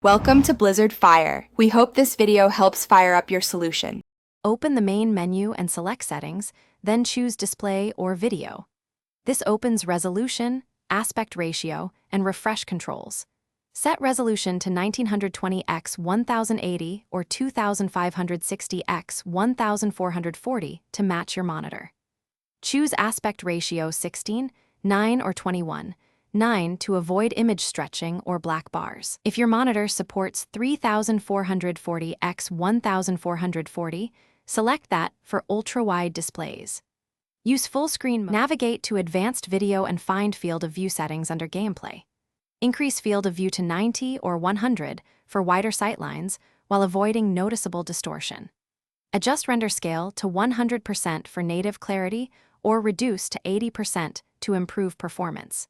Welcome to Blizzard Fire. We hope this video helps fire up your solution. Open the main menu and select Settings, then choose Display or Video. This opens Resolution, Aspect Ratio, and Refresh controls. Set resolution to 1920x 1080 or 2560x 1440 to match your monitor. Choose Aspect Ratio 16, 9 or 21. 9 to avoid image stretching or black bars. If your monitor supports 3440 x 1440, select that for ultra-wide displays. Use full screen mode. Navigate to Advanced Video and find Field of View settings under Gameplay. Increase Field of View to 90 or 100 for wider sightlines while avoiding noticeable distortion. Adjust Render Scale to 100% for native clarity or reduce to 80% to improve performance.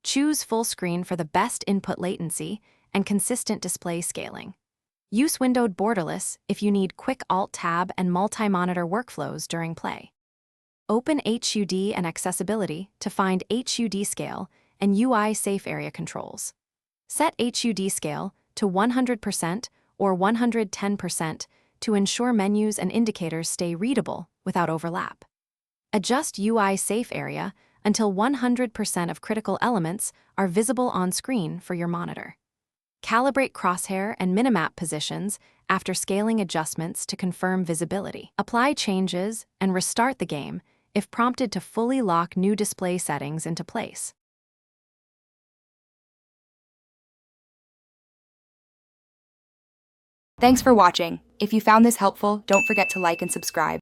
Choose full screen for the best input latency and consistent display scaling. Use windowed borderless if you need quick Alt-Tab and multi-monitor workflows during play. Open HUD and Accessibility to find HUD scale and UI safe area controls. Set HUD scale to 100% or 110% to ensure menus and indicators stay readable without overlap. Adjust UI safe area until 100% of critical elements are visible on screen for your monitor. Calibrate crosshair and minimap positions after scaling adjustments to confirm visibility. Apply changes and restart the game if prompted to fully lock new display settings into place. Thanks for watching. If you found this helpful, don't forget to like and subscribe.